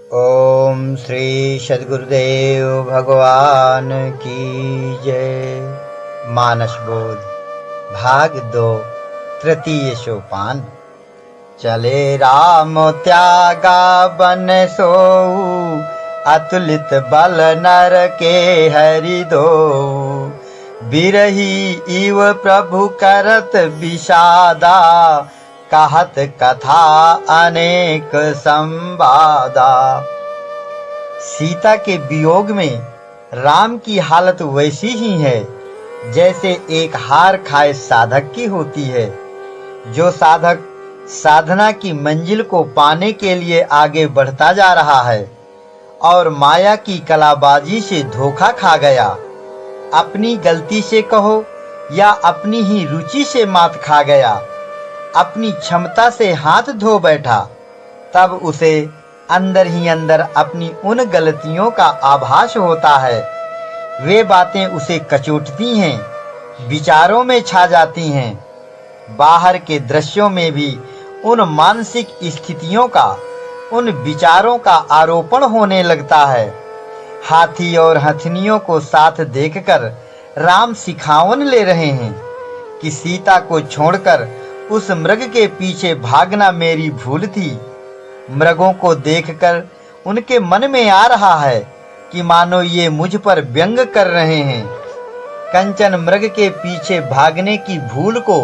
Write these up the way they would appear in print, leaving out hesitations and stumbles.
ओम श्री सद्गुरुदेव भगवान की जय। मानस बोध भाग 2 तृतीय सोपान। चले राम त्यागा बन सोऊ, अतुलित बल नर के हरि दो। बिरही इव प्रभु करत विषादा, कहत कथा अनेक संवादा। सीता के वियोग में राम की हालत वैसी ही है जैसे एक हार खाए साधक की होती है। जो साधक साधना की मंजिल को पाने के लिए आगे बढ़ता जा रहा है और माया की कलाबाजी से धोखा खा गया, अपनी गलती से कहो या अपनी ही रुचि से मात खा गया, अपनी क्षमता से हाथ धो बैठा, तब उसे अंदर ही अंदर अपनी उन गलतियों का आभास होता है। वे बातें उसे कचोटती हैं, विचारों में छा जाती हैं। बाहर के दृश्यों में भी उन मानसिक स्थितियों का, उन विचारों का आरोपण होने लगता है। हाथी और हथनियों को साथ देखकर राम सिखावन ले रहे हैं कि सीता को छोड़कर उस मृग के पीछे भागना मेरी भूल थी। मृगों को देखकर उनके मन में आ रहा है कि मानो ये मुझ पर व्यंग कर रहे हैं। कंचन मृग के पीछे भागने की भूल को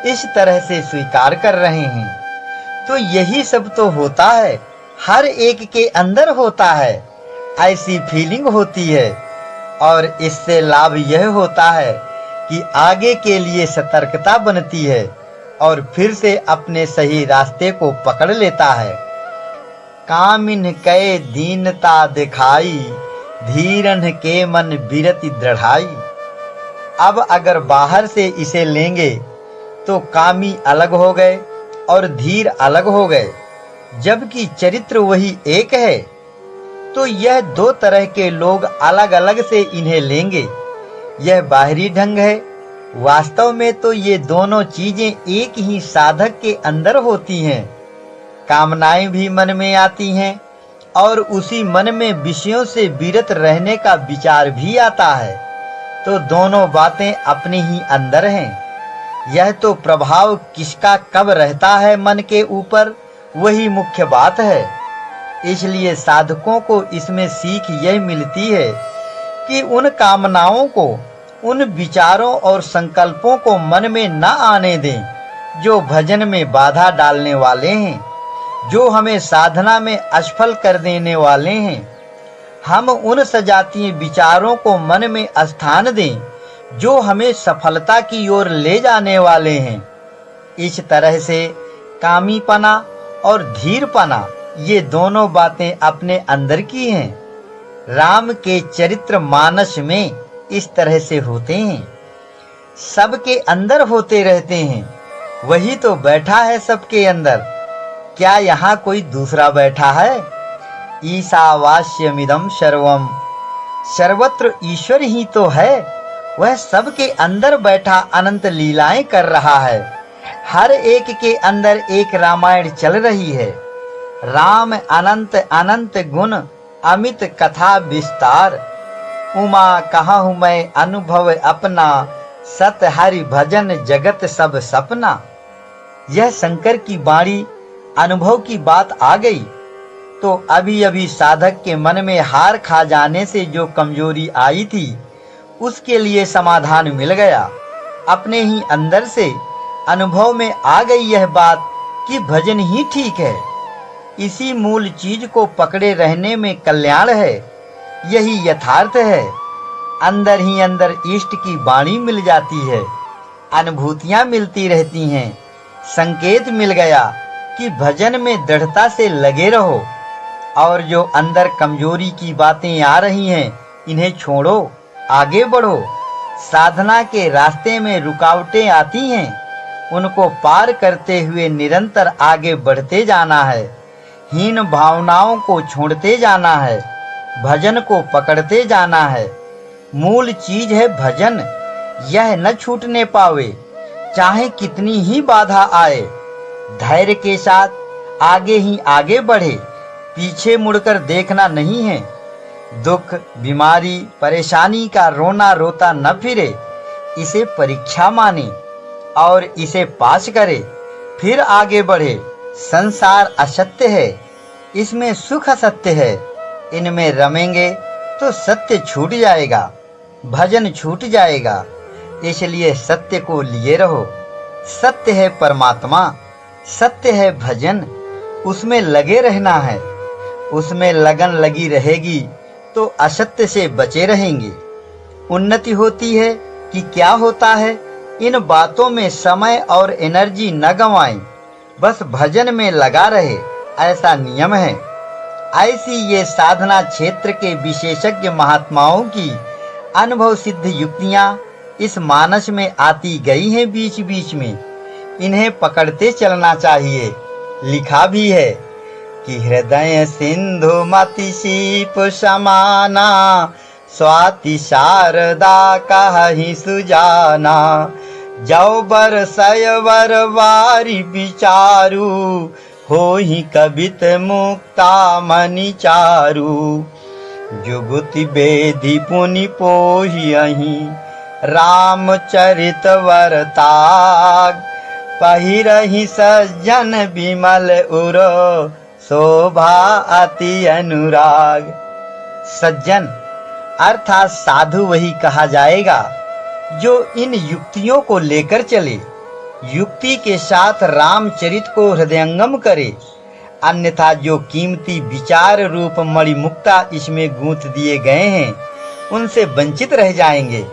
इस तरह से स्वीकार कर रहे हैं। तो यही सब तो होता है, हर एक के अंदर होता है। ऐसी फीलिंग होती है और इससे लाभ यह होता है कि आगे के लिए सतर्कता बनती है और फिर से अपने सही रास्ते को पकड़ लेता है। कामिन कै दीनता दिखाई, धीरन के मन बिरति दृढ़ाई। अब अगर बाहर से इसे लेंगे तो कामी अलग हो गए और धीर अलग हो गए, जबकि चरित्र वही एक है। तो यह दो तरह के लोग अलग अलग से इन्हें लेंगे। यह बाहरी ढंग है, वास्तव में तो ये दोनों चीजें एक ही साधक के अंदर होती हैं। कामनाएं भी मन में आती हैं और उसी मन में विषयों से विरत रहने का विचार भी आता है। तो दोनों बातें अपने ही अंदर हैं। यह तो प्रभाव किसका कब रहता है मन के ऊपर, वही मुख्य बात है। इसलिए साधकों को इसमें सीख यह मिलती है कि उन कामनाओं को, उन विचारों और संकल्पों को मन में न आने दें जो भजन में बाधा डालने वाले हैं, जो हमें साधना में असफल कर देने वाले हैं। हम उन सजातीय विचारों को मन में स्थान दें जो हमें सफलता की ओर ले जाने वाले हैं। इस तरह से कामीपना और धीरपना, ये दोनों बातें अपने अंदर की हैं। राम के चरित्र मानस में इस तरह से होते हैं, सबके अंदर होते रहते हैं। वही तो बैठा है सबके अंदर। क्या यहाँ कोई दूसरा बैठा है? ईशावास्यमिदं सर्वम, सर्वत्र ईश्वर ही तो है। वह सबके अंदर बैठा अनंत लीलाएं कर रहा है। हर एक के अंदर एक रामायण चल रही है। राम अनंत अनंत गुण, अमित कथा विस्तार। उमा कहूँ मैं अनुभव अपना, सत हरि भजन जगत सब सपना। यह शंकर की वाणी, अनुभव की बात आ गई तो अभी अभी साधक के मन में हार खा जाने से जो कमजोरी आई थी, उसके लिए समाधान मिल गया। अपने ही अंदर से अनुभव में आ गई यह बात कि भजन ही ठीक है। इसी मूल चीज को पकड़े रहने में कल्याण है। यही यथार्थ है। अंदर ही अंदर इष्ट की वाणी मिल जाती है, अनुभूतियां मिलती रहती हैं। संकेत मिल गया कि भजन में दृढ़ता से लगे रहो और जो अंदर कमजोरी की बातें आ रही हैं, इन्हें छोड़ो, आगे बढ़ो। साधना के रास्ते में रुकावटें आती हैं, उनको पार करते हुए निरंतर आगे बढ़ते जाना है। हीन भावनाओं को छोड़ते जाना है, भजन को पकड़ते जाना है। मूल चीज है भजन, यह न छूटने पावे, चाहे कितनी ही बाधा आए। धैर्य के साथ आगे ही आगे बढ़े, पीछे मुड़कर देखना नहीं है। दुख, बीमारी, परेशानी का रोना रोता न फिरे। इसे परीक्षा माने और इसे पास करे, फिर आगे बढ़े। संसार असत्य है, इसमें सुख असत्य है। इनमें रमेंगे तो सत्य छूट जाएगा, भजन छूट जाएगा। इसलिए सत्य को लिए रहो। सत्य है परमात्मा, सत्य है भजन, उसमें लगे रहना है। उसमें लगन लगी रहेगी तो असत्य से बचे रहेंगे। उन्नति होती है कि क्या होता है, इन बातों में समय और एनर्जी न गंवाएं, बस भजन में लगा रहे, ऐसा नियम है। ऐसी ये साधना क्षेत्र के विशेषज्ञ महात्माओं की अनुभव सिद्ध युक्तियां इस मानस में आती गई हैं बीच बीच में। इन्हें पकड़ते चलना चाहिए। लिखा भी है कि हृदय सिंधु मति सीप समाना, स्वाति शारदा कहि सुजाना। जौ बरसय वारी विचारू, होहि कबित मुक्ता मनि चारू। जुगुति बेदी पुनि पोहियहि, रामचरित वरताग। पहिरहि सज्जन विमल उरो, शोभा अति अनुराग। सज्जन अर्थात साधु वही कहा जाएगा जो इन युक्तियों को लेकर चले, युक्ति के साथ रामचरित को हृदयंगम करे। अन्यथा जो कीमती विचार रूप मणिमुक्ता इसमें गूंथ दिए गए हैं, उनसे वंचित रह जाएंगे।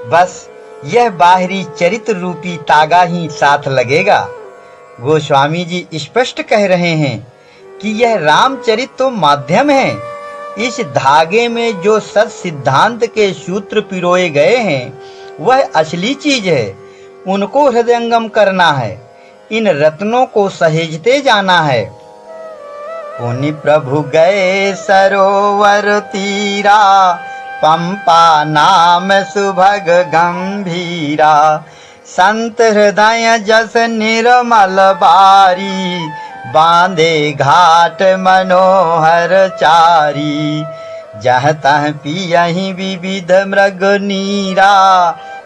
बस यह बाहरी चरित्र रूपी तागा ही साथ लगेगा। गोस्वामी जी स्पष्ट कह रहे हैं कि यह रामचरित तो माध्यम है। इस धागे में जो सत सिद्धांत के सूत्र पिरोए गए हैं, वह असली चीज है। उनको हृदयंगम करना है, इन रत्नों को सहेजते जाना है। पुनि प्रभु गए सरोवर तीरा, पंपा नाम सुभग गंभीरा। संत हृदय जस निर्मल बारी, बांधे घाट मनोहर चारी। जह तह पियहि विविध मृग नीरा,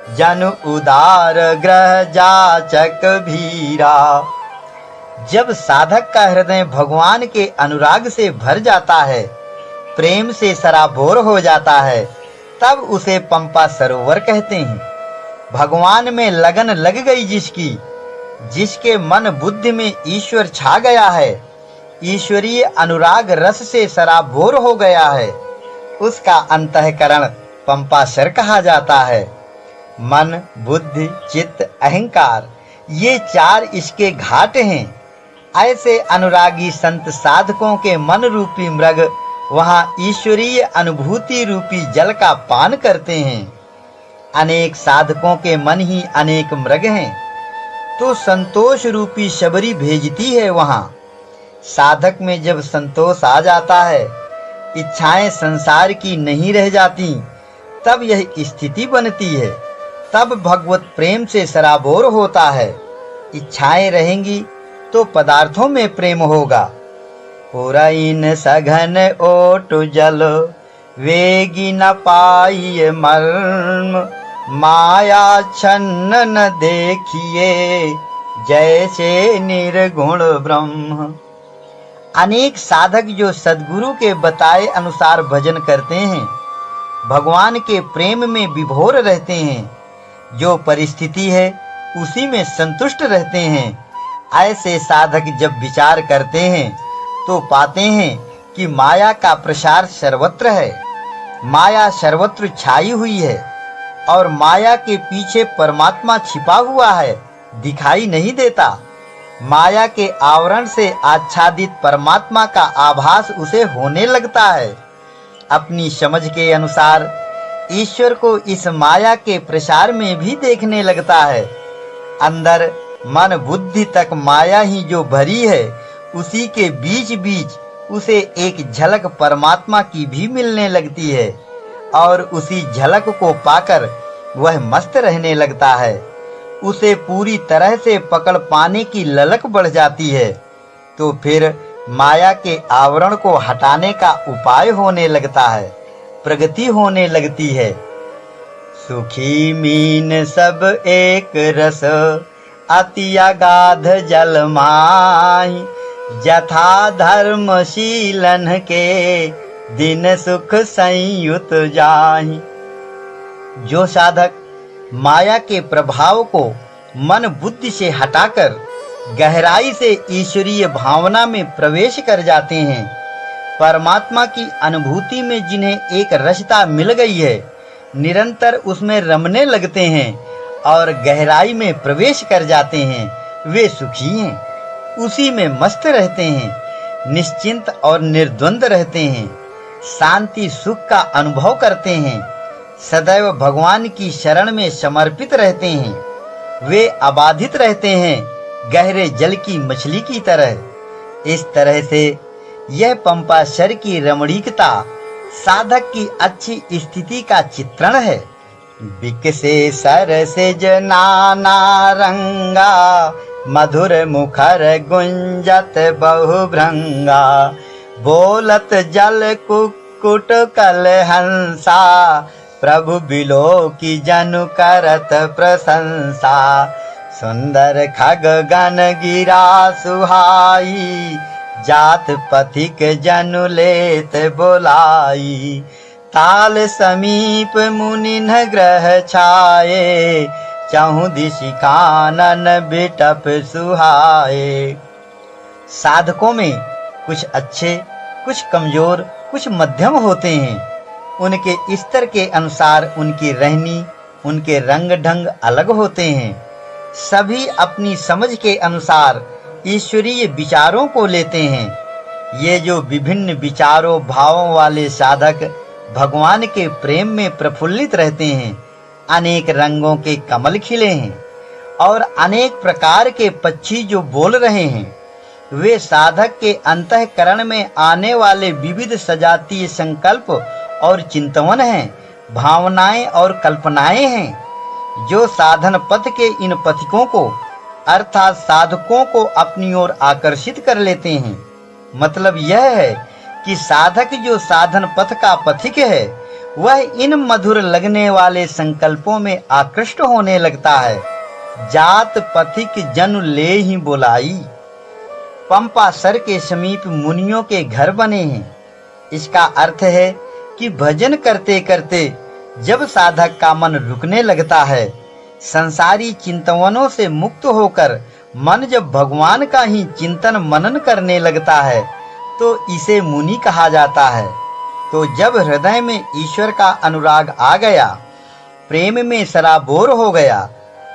जन उदार ग्रह जाचक भीरा। जब साधक का हृदय भगवान के अनुराग से भर जाता है, प्रेम से सराबोर हो जाता है, तब उसे पंपा सरोवर कहते हैं। भगवान में लगन लग गई जिसकी, जिसके मन बुद्धि में ईश्वर छा गया है, ईश्वरीय अनुराग रस से सराबोर हो गया है, उसका अंतःकरण पंपासर कहा जाता है। मन, बुद्धि, चित्त, अहंकार, ये चार इसके घाट हैं। ऐसे अनुरागी संत साधकों के मन रूपी मृग वहां ईश्वरीय अनुभूति रूपी जल का पान करते हैं। अनेक साधकों के मन ही अनेक मृग हैं, तो संतोष रूपी शबरी भेजती है वहां। साधक में जब संतोष आ जाता है, इच्छाएं संसार की नहीं रह जाती, तब यह स्थिति बनती है। तब भगवत प्रेम से सराबोर होता है। इच्छाएं रहेंगी तो पदार्थों में प्रेम होगा। पुरैन सघन ओट जल, वेगी न पाइए मर्म। माया छन्न न देखिए, जैसे निर्गुण ब्रह्म। अनेक साधक जो सद्गुरु के बताए अनुसार भजन करते हैं, भगवान के प्रेम में विभोर रहते हैं, जो परिस्थिति है उसी में संतुष्ट रहते हैं। ऐसे साधक जब विचार करते हैं तो पाते हैं कि माया का प्रसार सर्वत्र है। माया सर्वत्र छाई हुई है और माया के पीछे परमात्मा छिपा हुआ है, दिखाई नहीं देता। माया के आवरण से आच्छादित परमात्मा का आभास उसे होने लगता है। अपनी समझ के अनुसार ईश्वर को इस माया के प्रसार में भी देखने लगता है। अंदर मन बुद्धि तक माया ही जो भरी है, उसी के बीच बीच उसे एक झलक परमात्मा की भी मिलने लगती है और उसी झलक को पाकर वह मस्त रहने लगता है। उसे पूरी तरह से पकड़ पाने की ललक बढ़ जाती है। तो फिर माया के आवरण को हटाने का उपाय होने लगता है, प्रगति होने लगती है। सुखी मीन सब एक रस, अति अगाध जल माही, जथा धर्मशीलन के, दिन सुख संयुत जाहि। जो साधक माया के प्रभाव को मन बुद्धि से हटाकर गहराई से ईश्वरीय भावना में प्रवेश कर जाते हैं, परमात्मा की अनुभूति में जिन्हें एक रसता मिल गई है, निरंतर उसमें रमने लगते हैं और गहराई में प्रवेश कर जाते हैं, वे सुखी हैं, उसी में मस्त रहते हैं, निश्चिंत और निर्द्वंद रहते हैं, शांति सुख का अनुभव करते हैं, सदैव भगवान की शरण में समर्पित रहते हैं, वे अबाधित रहते हैं, गहरे जल की मछली की तरह। इस तरह से यह पंपाशर की रमणीकता साधक की अच्छी स्थिति का चित्रण है। विकसे सरसिज नाना रंगा, मधुर मुखर गुंजत बहुभृंगा, बोलत जल कुक्कुट कल हंसा, प्रभु बिलो की जनु करत प्रशंसा, सुंदर खग गन गिरा सुहाई, जात पथिक जनु लेत बोलाई, ताल समीप मुनिन ग्रह छाए, चहु दिशि कानन बिटप सुहाए। साधकों में कुछ अच्छे, कुछ कमजोर, कुछ मध्यम होते हैं। उनके स्तर के अनुसार उनकी रहनी, उनके रंग ढंग अलग होते हैं। सभी अपनी समझ के अनुसार ईश्वरीय विचारों को लेते हैं। ये जो विभिन्न विचारों भावों वाले साधक भगवान के प्रेम में प्रफुल्लित रहते हैं, अनेक रंगों के कमल खिले हैं और अनेक प्रकार के पक्षी जो बोल रहे हैं, वे साधक के अंतःकरण में आने वाले विविध सजातीय संकल्प और चिंतवन हैं, भावनाएं और कल्पनाएं हैं, जो साधन पथ के इन पथिकों को अर्थात साधकों को अपनी ओर आकर्षित कर लेते हैं। मतलब यह है कि साधक जो साधन पथ का पथिक है, वह इन मधुर लगने वाले संकल्पों में आकृष्ट होने लगता है। जात पथिक जन ले ही बुलाई। पंपासर के समीप मुनियों के घर बने हैं। इसका अर्थ है कि भजन करते करते जब साधक का मन रुकने लगता है, संसारी चिंतनों से मुक्त होकर मन जब भगवान का ही चिंतन मनन करने लगता है, तो इसे मुनि कहा जाता है। तो जब हृदय में ईश्वर का अनुराग आ गया, प्रेम में सराबोर हो गया,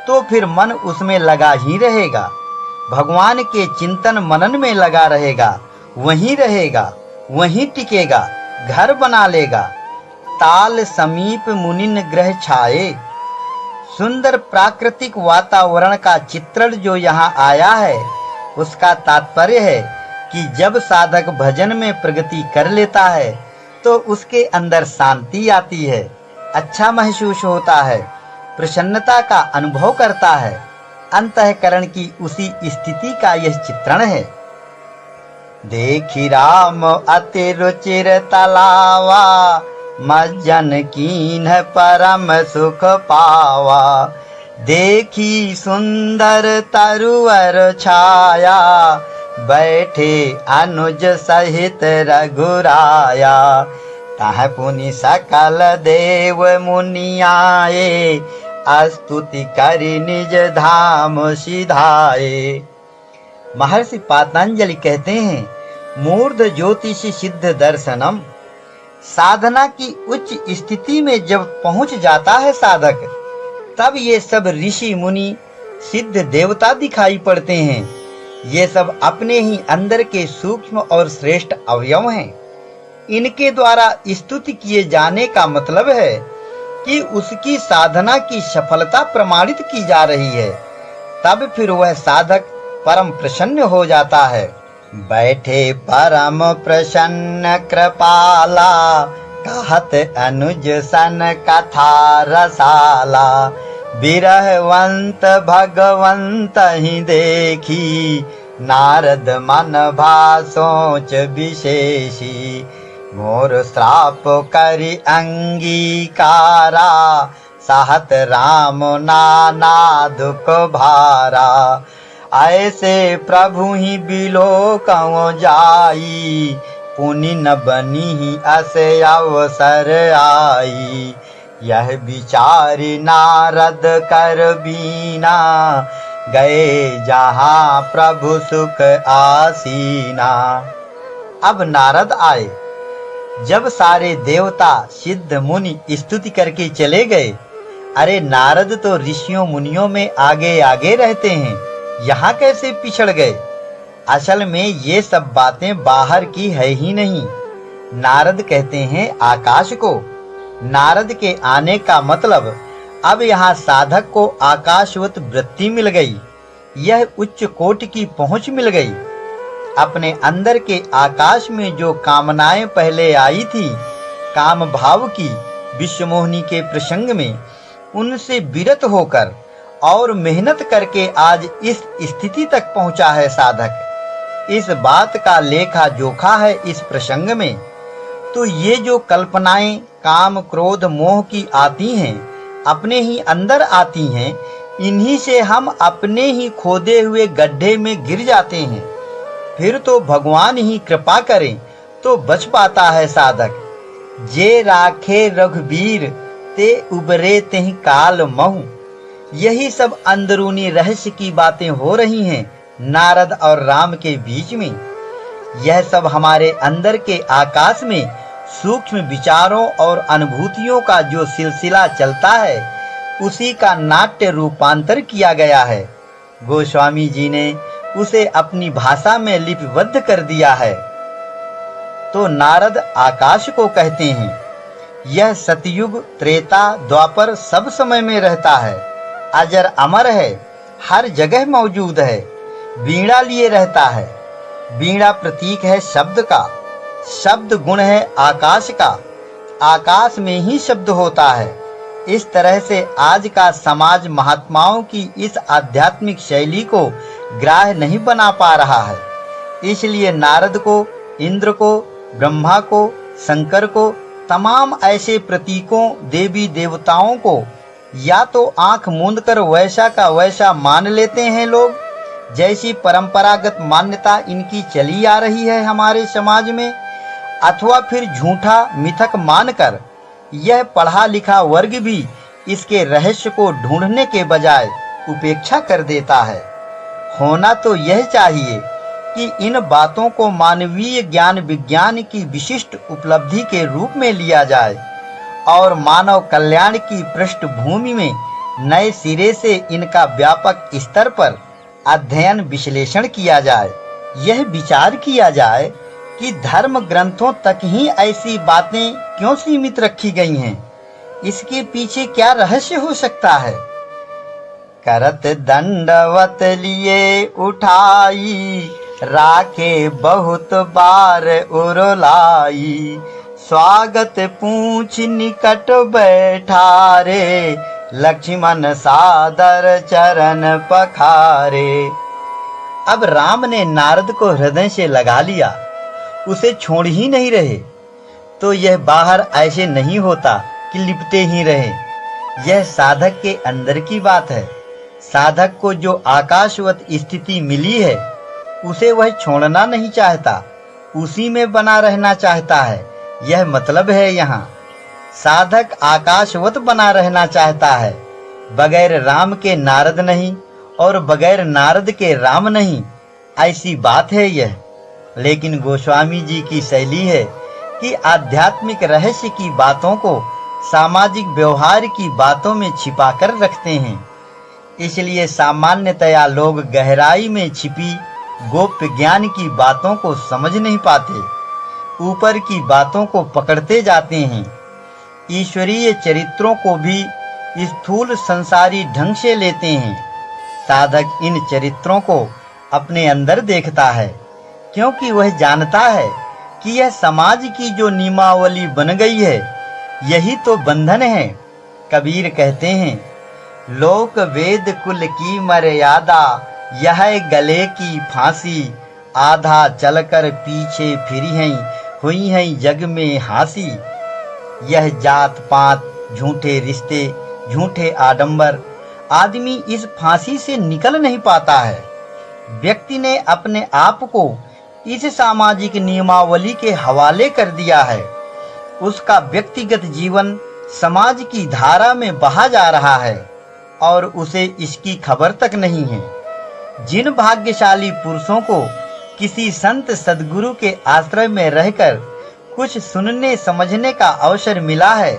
तो फिर मन उसमें लगा ही रहेगा, भगवान के चिंतन मनन में लगा रहेगा, वहीं रहेगा, वहीं टिकेगा, घर बना लेगा। ताल समीप मुनिन ग्रह छाए। सुंदर प्राकृतिक वातावरण का चित्रण जो यहाँ आया है, उसका तात्पर्य है कि जब साधक भजन में प्रगति कर लेता है, तो उसके अंदर शांति आती है, अच्छा महसूस होता है, प्रसन्नता का अनुभव करता है। अंतःकरण की उसी स्थिति का यह चित्रण है। देखी राम अति रुचिर तलावा, मज्जन कीन परम सुख पावा, देखी सुंदर तरुवर छाया, बैठे अनुज सहित रघुराया, तह पुनि सकल देव मुनियाए, स्तुति करि निज धाम सिधाए। महर्षि पातंजलि कहते हैं, मूर्ध ज्योतिषी सिद्ध दर्शनम। साधना की उच्च स्थिति में जब पहुंच जाता है साधक, तब ये सब ऋषि मुनि सिद्ध देवता दिखाई पड़ते हैं। ये सब अपने ही अंदर के सूक्ष्म और श्रेष्ठ अवयव हैं। इनके द्वारा स्तुति किए जाने का मतलब है कि उसकी साधना की सफलता प्रमाणित की जा रही है। तब फिर वह साधक परम प्रसन्न हो जाता है। बैठे परम प्रसन्न कृपाला, कहत अनुज सन कथा रसाला, बिरहवंत भगवंत ही देखी, नारद मन भा सोच विशेषी, मोर श्राप करि अंगीकारा, सहत राम नाना दुख भारा। ऐसे प्रभु ही बिलोकं जाई, पुनि न बनी अस अवसर आई। यह विचारि नारद कर बीना, गए जहाँ प्रभु सुख आसीना। अब नारद आए। जब सारे देवता सिद्ध मुनि स्तुति करके चले गए, अरे नारद तो ऋषियों मुनियों में आगे आगे रहते हैं, यहाँ कैसे पिछड़ गए? असल में ये सब बातें बाहर की है ही नहीं। नारद कहते हैं आकाश को। नारद के आने का मतलब अब यहाँ साधक को आकाशवत वृत्ति मिल गई, यह उच्च कोटि की पहुंच मिल गई। अपने अंदर के आकाश में जो कामनाएं पहले आई थी, काम भाव की, विश्वमोहिनी के प्रसंग में, उनसे विरत होकर और मेहनत करके आज इस स्थिति तक पहुंचा है साधक। इस बात का लेखा जोखा है इस प्रसंग में। तो ये जो कल्पनाएं काम क्रोध मोह की आती हैं, अपने ही अंदर आती हैं, इन्हीं से हम अपने ही खोदे हुए गड्ढे में गिर जाते हैं। फिर तो भगवान ही कृपा करें तो बच पाता है साधक। जे राखे रघुबीर, ते उबरे तेहि काल महु। यही सब अंदरूनी रहस्य की बातें हो रही हैं नारद और राम के बीच में। यह सब हमारे अंदर के आकाश में सूक्ष्म विचारों और अनुभूतियों का जो सिलसिला चलता है, उसी का नाट्य रूपांतर किया गया है। गोस्वामी जी ने उसे अपनी भाषा में लिपिबद्ध कर दिया है। तो नारद आकाश को कहते हैं। यह सतयुग, त्रेता, द्वापर सब समय में रहता है, अजर अमर है, हर जगह मौजूद है, वीणा लिए रहता है। वीणा प्रतीक है शब्द का, शब्द गुण है आकाश का, आकाश में ही शब्द होता है। इस तरह से आज का समाज महात्माओं की इस आध्यात्मिक शैली को ग्राह्य नहीं बना पा रहा है। इसलिए नारद को, इंद्र को, ब्रह्मा को, शंकर को, तमाम ऐसे प्रतीकों, देवी देवताओं को या तो आंख मूंदकर वैसा का वैसा मान लेते हैं लोग, जैसी परंपरागत मान्यता इनकी चली आ रही है हमारे समाज में, अथवा फिर झूठा मिथक मानकर यह पढ़ा लिखा वर्ग भी इसके रहस्य को ढूंढने के बजाय उपेक्षा कर देता है। होना तो यह चाहिए कि इन बातों को मानवीय ज्ञान विज्ञान की विशिष्ट उपलब्धि के रूप में लिया जाए और मानव कल्याण की पृष्ठभूमि में नए सिरे से इनका व्यापक स्तर पर अध्ययन विश्लेषण किया जाए। यह विचार किया जाए कि धर्म ग्रंथों तक ही ऐसी बातें क्यों सीमित रखी गई हैं, इसके पीछे क्या रहस्य हो सकता है। करत दंडवत लिए उठाई, राखे बहुत बार उरलाई। स्वागत पूछ निकट बैठारे, लक्ष्मण सादर चरण पखारे। अब राम ने नारद को हृदय से लगा लिया, उसे छोड़ ही नहीं रहे। तो यह बाहर ऐसे नहीं होता कि लिपटे ही रहे। यह साधक के अंदर की बात है। साधक को जो आकाशवत स्थिति मिली है, उसे वह छोड़ना नहीं चाहता, उसी में बना रहना चाहता है। यह मतलब है यहाँ साधक आकाशवत बना रहना चाहता है, बगैर राम के नारद नहीं और बगैर नारद के राम नहीं, ऐसी बात है यह। लेकिन गोस्वामी जी की शैली है कि आध्यात्मिक रहस्य की बातों को सामाजिक व्यवहार की बातों में छिपाकर रखते हैं। इसलिए सामान्यतया लोग गहराई में छिपी गोप्य ज्ञान की बातों को समझ नहीं पाते, ऊपर की बातों को पकड़ते जाते हैं। ईश्वरीय चरित्रों को भी स्थूल संसारी ढंग से लेते हैं। साधक इन चरित्रों को अपने अंदर देखता है, क्योंकि वह जानता है कि यह समाज की जो नियमावली बन गई है, यही तो बंधन है। कबीर कहते हैं, लोक वेद कुल की मर्यादा, यह गले की फांसी, आधा चलकर पीछे फिरी हैं, हुई हैं जग में हासी। यह जात पात, झूठे रिश्ते, झूठे आडंबर, आदमी इस फांसी से निकल नहीं पाता है। व्यक्ति ने अपने आप को इस सामाजिक नियमावली के हवाले कर दिया है। उसका व्यक्तिगत जीवन समाज की धारा में बहा जा रहा है और उसे इसकी खबर तक नहीं है। जिन भाग्यशाली पुरुषों को किसी संत सद्गुरु के आश्रय में रहकर कुछ सुनने समझने का अवसर मिला है,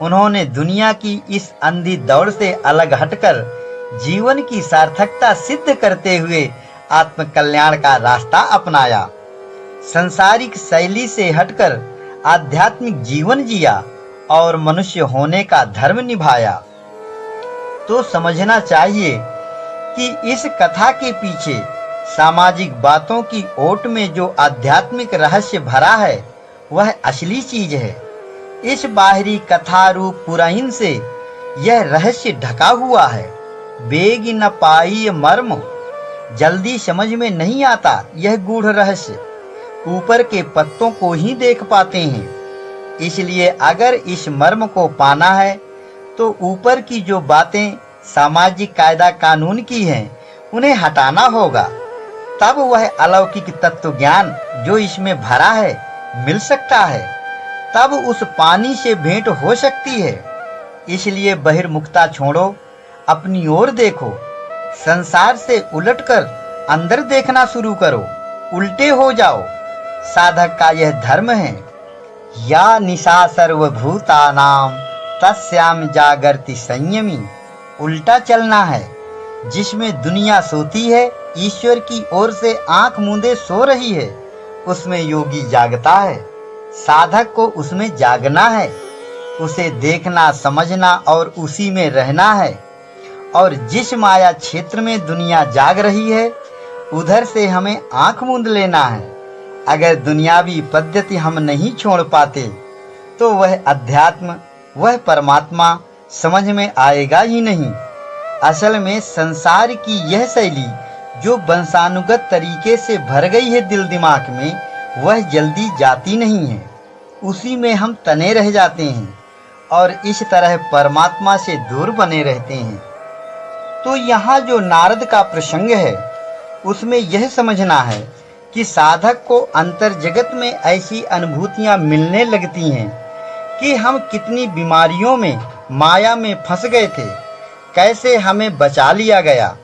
उन्होंने दुनिया की इस अंधी दौड़ से अलग हटकर जीवन की सार्थकता सिद्ध करते हुए आत्म कल्याण का रास्ता अपनाया। संसारिक शैली से हटकर आध्यात्मिक जीवन जिया और मनुष्य होने का धर्म निभाया। तो समझना चाहिए कि इस कथा के पीछे सामाजिक बातों की ओट में जो आध्यात्मिक रहस्य भरा है, वह असली चीज है। इस बाहरी कथा रूप पुराइन से यह रहस्य ढका हुआ है। बेग न पाई मर्म, जल्दी समझ में नहीं आता यह गूढ़ रहस्य। ऊपर के पत्तों को ही देख पाते हैं। इसलिए अगर इस मर्म को पाना है तो ऊपर की जो बातें सामाजिक कायदा कानून की हैं, उन्हें हटाना होगा। तब वह अलौकिक तत्व ज्ञान जो इसमें भरा है मिल सकता है। तब उस पानी से भेंट हो सकती है। इसलिए बहिर्मुखता छोड़ो, अपनी ओर देखो। संसार से उलटकर अंदर देखना शुरू करो, उल्टे हो जाओ। साधक का यह धर्म है। या निशा सर्वभूतानां तस्याम जागर्ति संयमी। उल्टा चलना है। जिसमें दुनिया सोती है, ईश्वर की ओर से आंख मूंदे सो रही है, उसमें योगी जागता है। साधक को उसमें जागना है, उसे देखना समझना और उसी में रहना है। और जिस माया क्षेत्र में दुनिया जाग रही है, उधर से हमें आंख मूंद लेना है। अगर दुनियावी पद्धति हम नहीं छोड़ पाते तो वह अध्यात्म, वह परमात्मा समझ में आएगा ही नहीं। असल में संसार की यह शैली जो वंशानुगत तरीके से भर गई है दिल दिमाग में, वह जल्दी जाती नहीं है। उसी में हम तने रह जाते हैं और इस तरह परमात्मा से दूर बने रहते हैं। तो यहाँ जो नारद का प्रसंग है, उसमें यह समझना है कि साधक को अंतर जगत में ऐसी अनुभूतियां मिलने लगती हैं कि हम कितनी बीमारियों में, माया में फंस गए थे, कैसे हमें बचा लिया गया।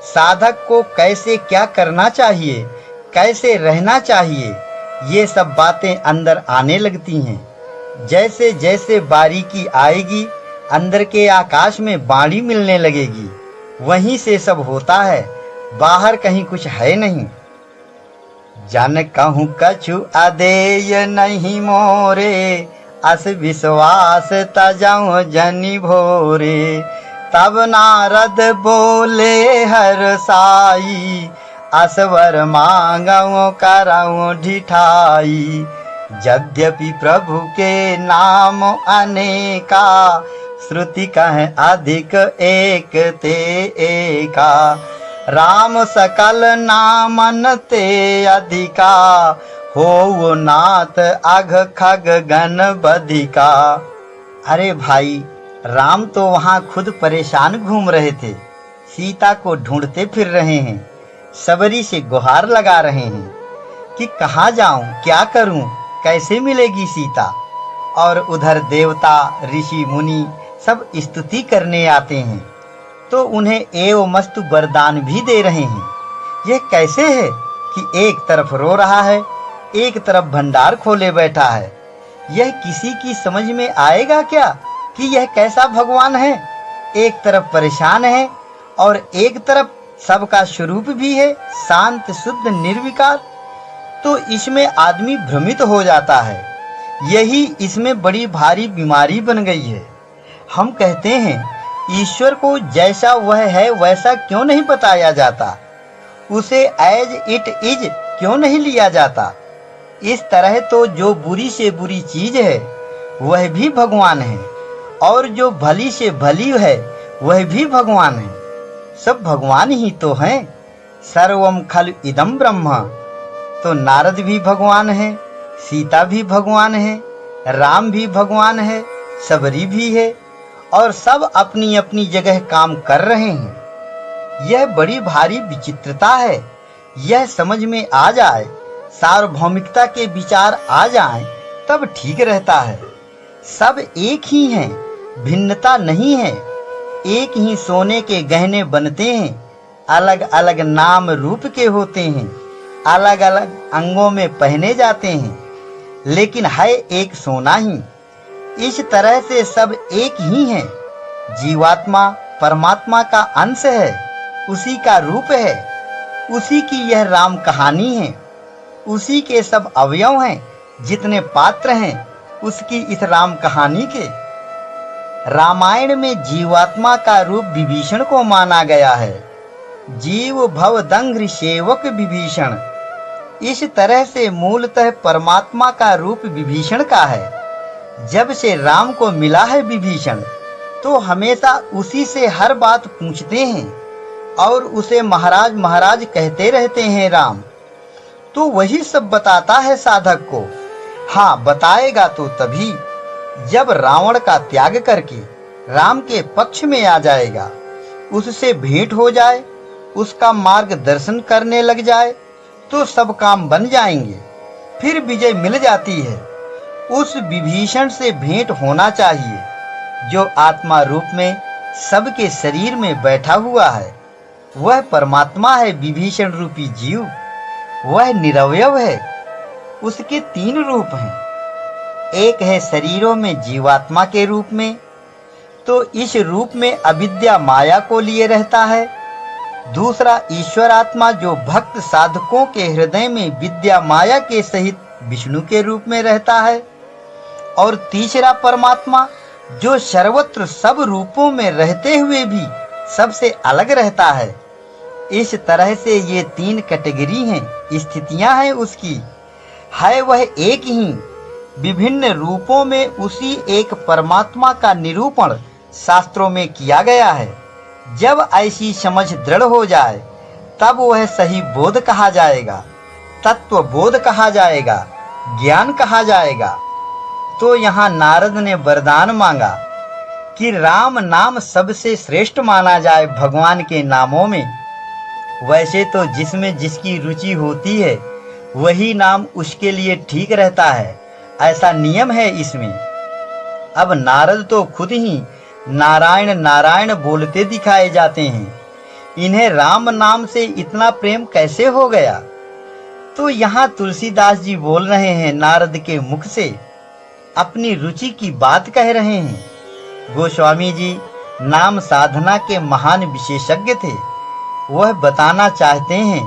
साधक को कैसे क्या करना चाहिए, कैसे रहना चाहिए, ये सब बातें अंदर आने लगती हैं। जैसे जैसे बारीकी आएगी, अंदर के आकाश में बाणी मिलने लगेगी। वहीं से सब होता है, बाहर कहीं कुछ है नहीं। जन कहूँ कछु अदेय नहीं मोरे, अस विश्वास तजाऊं जनि भोरे। तब नारद बोले हर साई, असवर मांगऊं कराऊं ढिठाई। यद्यपि प्रभु के नाम अनेका, श्रुति कहे अधिक एक ते एका। राम सकल नामन ते अधिका, हो नाथ अघ खग गण बधिका। अरे भाई, राम तो वहाँ खुद परेशान घूम रहे थे, सीता को ढूंढते फिर रहे हैं, सबरी से गुहार लगा रहे हैं कि कहाँ जाऊं, क्या करूं, कैसे मिलेगी सीता। और उधर देवता, ऋषि, मुनि सब स्तुति करने आते हैं, तो उन्हें एवं मस्तु वरदान भी दे रहे हैं। यह कैसे है कि एक तरफ रो रहा है, एक तरफ भंडार खोले बैठा है। यह किसी की समझ में आएगा क्या कि यह कैसा भगवान है। एक तरफ परेशान है और एक तरफ सबका स्वरूप भी है, शांत शुद्ध निर्विकार। तो इसमें आदमी भ्रमित हो जाता है। यही इसमें बड़ी भारी बीमारी बन गई है। हम कहते हैं ईश्वर को जैसा वह है वैसा क्यों नहीं बताया जाता, उसे एज इट इज क्यों नहीं लिया जाता। इस तरह तो जो बुरी से बुरी चीज है वह भी भगवान है, और जो भली से भली है वह भी भगवान है। सब भगवान ही तो हैं। सर्वम खलु इदम ब्रह्म। तो नारद भी भगवान है, सीता भी भगवान है, राम भी भगवान है, सबरी भी है, और सब अपनी अपनी जगह काम कर रहे हैं। यह बड़ी भारी विचित्रता है। यह समझ में आ जाए, सार्वभौमिकता के विचार आ जाएं, तब ठीक रहता है। सब एक ही हैं, भिन्नता नहीं है। एक ही सोने के गहने बनते हैं, अलग अलग नाम रूप के होते हैं, अलग अलग अंगों में पहने जाते हैं, लेकिन है एक सोना ही। इस तरह से सब एक ही हैं। जीवात्मा परमात्मा का अंश है, उसी का रूप है, उसी की यह राम कहानी है, उसी के सब अवयव हैं, जितने पात्र हैं उसकी इस राम कहानी के। रामायण में जीवात्मा का रूप विभीषण को माना गया है। जीव भव दंघ्र सेवक विभीषण। इस तरह से मूलतः परमात्मा का रूप विभीषण का है। जब से राम को मिला है विभीषण, तो हमेशा उसी से हर बात पूछते हैं और उसे महाराज महाराज कहते रहते हैं राम। तो वही सब बताता है साधक को। हाँ, बताएगा तो तभी जब रावण का त्याग करके राम के पक्ष में आ जाएगा, उससे भेंट हो जाए, उसका मार्गदर्शन करने लग जाए, तो सब काम बन जाएंगे, फिर विजय मिल जाती है। उस विभीषण से भेंट होना चाहिए, जो आत्मा रूप में सबके शरीर में बैठा हुआ है। वह परमात्मा है, विभीषण रूपी जीव। वह निरवयव है। उसके 3 रूप हैं। एक है शरीरों में जीवात्मा के रूप में, तो इस रूप में अविद्या माया को लिए रहता है। दूसरा ईश्वर आत्मा, जो भक्त साधकों के हृदय में विद्या माया के सहित विष्णु के रूप में रहता है। और तीसरा परमात्मा, जो सर्वत्र सब रूपों में रहते हुए भी सबसे अलग रहता है। इस तरह से ये 3 कैटेगरी हैं, स्थितियां हैं उसकी। है वह एक ही, विभिन्न रूपों में उसी एक परमात्मा का निरूपण शास्त्रों में किया गया है। जब ऐसी समझ दृढ़ हो जाए, तब वह सही बोध कहा जाएगा, तत्व बोध कहा जाएगा, ज्ञान कहा जाएगा। तो यहाँ नारद ने वरदान मांगा कि राम नाम सबसे श्रेष्ठ माना जाए भगवान के नामों में। वैसे तो जिसमें जिसकी रुचि होती है, वही नाम उसके लिए ठीक रहता है, ऐसा नियम है इसमें। अब नारद तो खुद ही नारायण नारायण बोलते दिखाए जाते हैं, इन्हें राम नाम से इतना प्रेम कैसे हो गया? तो यहाँ तुलसीदास जी बोल रहे हैं नारद के मुख से, अपनी रुचि की बात कह रहे हैं। गोस्वामी जी नाम साधना के महान विशेषज्ञ थे। वह बताना चाहते हैं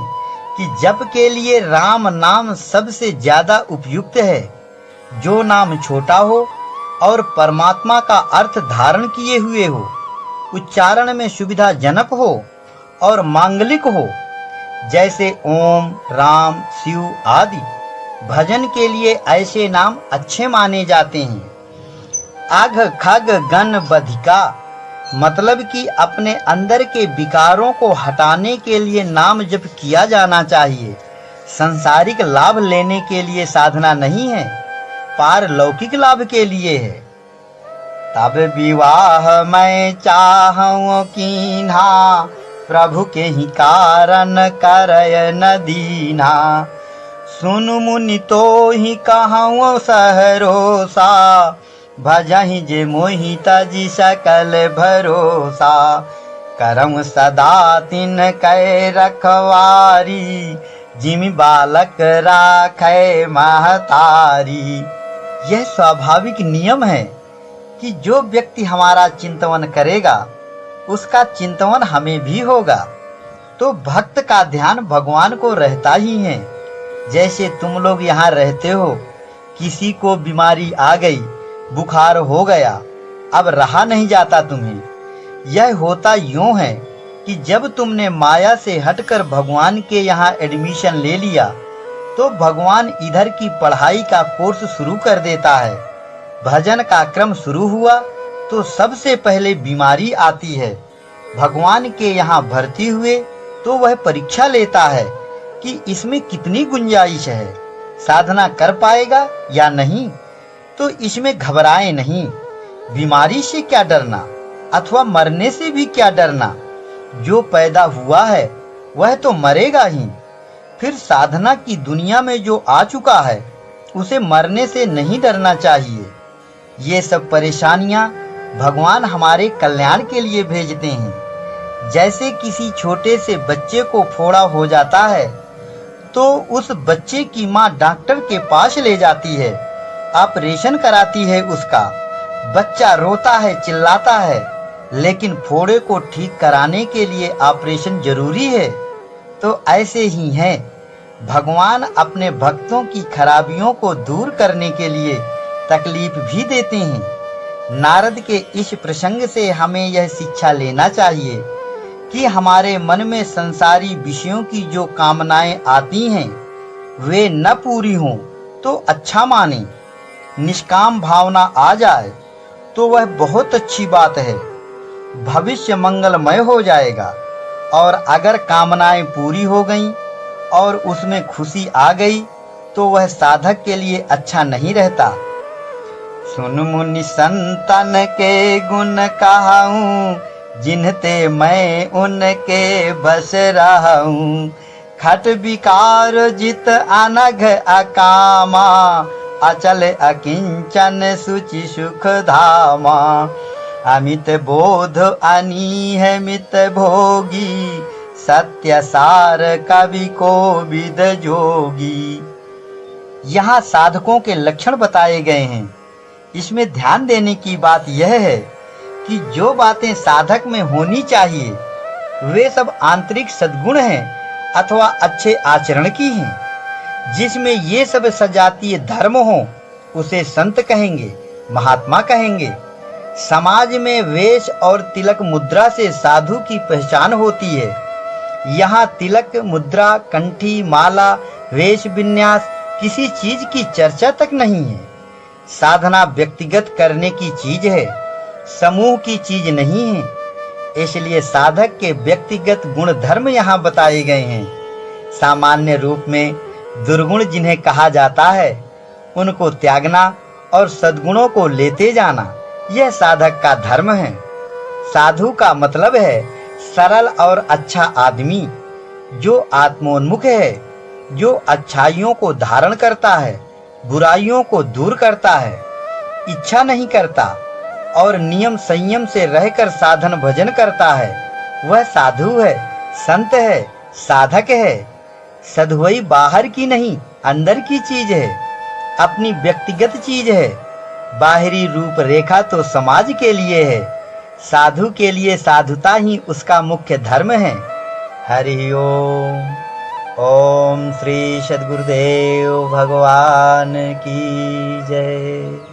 कि जप के लिए राम नाम सबसे ज्यादा उपयुक्त है। जो नाम छोटा हो और परमात्मा का अर्थ धारण किए हुए हो, उच्चारण में सुविधाजनक हो और मांगलिक हो, जैसे ओम, राम, शिव आदि। भजन के लिए ऐसे नाम अच्छे माने जाते हैं। आघ खग गण बधिका, मतलब कि अपने अंदर के विकारों को हटाने के लिए नाम जप किया जाना चाहिए। सांसारिक लाभ लेने के लिए साधना नहीं है, पारलौकिक लाभ के लिए है। तब विवाह मैं चाहूं कीन्हा, प्रभु के ही कारण करय न दीना। सुन मुनि तो ही कहूँ सहरोसा, भजहि जे मोहि तजी सकल भरोसा। करम सदा तिन कै रखवारी, जिमि बालक राखै महतारी। यह स्वाभाविक नियम है कि जो व्यक्ति हमारा चिंतन करेगा, उसका चिंतन हमें भी होगा। तो भक्त का ध्यान भगवान को रहता ही है। जैसे तुम लोग यहाँ रहते हो, किसी को बीमारी आ गई, बुखार हो गया, अब रहा नहीं जाता तुम्हें। यह होता यूं है कि जब तुमने माया से हटकर भगवान के यहाँ एडमिशन ले लिया, तो भगवान इधर की पढ़ाई का कोर्स शुरू कर देता है। भजन का क्रम शुरू हुआ तो सबसे पहले बीमारी आती है। भगवान के यहाँ भर्ती हुए तो वह परीक्षा लेता है कि इसमें कितनी गुंजाइश है, साधना कर पाएगा या नहीं। तो इसमें घबराए नहीं। बीमारी से क्या डरना, अथवा मरने से भी क्या डरना। जो पैदा हुआ है वह तो मरेगा ही। फिर साधना की दुनिया में जो आ चुका है उसे मरने से नहीं डरना चाहिए। ये सब परेशानियां भगवान हमारे कल्याण के लिए भेजते हैं। जैसे किसी छोटे से बच्चे को फोड़ा हो जाता है तो उस बच्चे की माँ डॉक्टर के पास ले जाती है, ऑपरेशन कराती है उसका। बच्चा रोता है, चिल्लाता है, लेकिन फोड़े को ठीक कराने के लिए ऑपरेशन जरूरी है। तो ऐसे ही है, भगवान अपने भक्तों की खराबियों को दूर करने के लिए तकलीफ भी देते हैं। नारद के इस प्रसंग से हमें यह शिक्षा लेना चाहिए कि हमारे मन में संसारी विषयों की जो कामनाएं आती हैं वे न पूरी हों तो अच्छा माने। निष्काम भावना आ जाए तो वह बहुत अच्छी बात है, भविष्य मंगलमय हो जाएगा। और अगर कामनाएं पूरी हो गईं और उसमें खुशी आ गई तो वह साधक के लिए अच्छा नहीं रहता। सुन मुनि संतन के गुण कहाऊं, जिन्हते मैं उनके बस रहूं। खट विकार जित अनघ अकामा, अचल अकिंचन सुचि सुख धामा। अमित बोध अनीह मित भोगी, सत्य सार कवि को विद जोगी। यहाँ साधकों के लक्षण बताए गए हैं। इसमें ध्यान देने की बात यह है कि जो बातें साधक में होनी चाहिए वे सब आंतरिक सद्गुण हैं अथवा अच्छे आचरण की हैं। जिसमें ये सब सजातीय धर्म हो उसे संत कहेंगे, महात्मा कहेंगे। समाज में वेश और तिलक मुद्रा से साधु की पहचान होती है। यहाँ तिलक, मुद्रा, कंठी, माला, वेश विन्यास किसी चीज की चर्चा तक नहीं है। साधना व्यक्तिगत करने की चीज है, समूह की चीज नहीं है। इसलिए साधक के व्यक्तिगत गुण धर्म यहाँ बताए गए हैं। सामान्य रूप में दुर्गुण जिन्हें कहा जाता है उनको त्यागना और सद्गुणों को लेते जाना, यह साधक का धर्म है। साधु का मतलब है सरल और अच्छा आदमी, जो आत्मोन्मुख है, जो अच्छाइयों को धारण करता है, बुराइयों को दूर करता है, इच्छा नहीं करता और नियम संयम से रहकर साधन भजन करता है। वह साधु है, संत है, साधक है। सधुवई बाहर की नहीं, अंदर की चीज है, अपनी व्यक्तिगत चीज है। बाहरी रूप रेखा तो समाज के लिए है, साधु के लिए साधुता ही उसका मुख्य धर्म है। हरि ओम। ओम श्री सद्गुरुदेव भगवान की जय।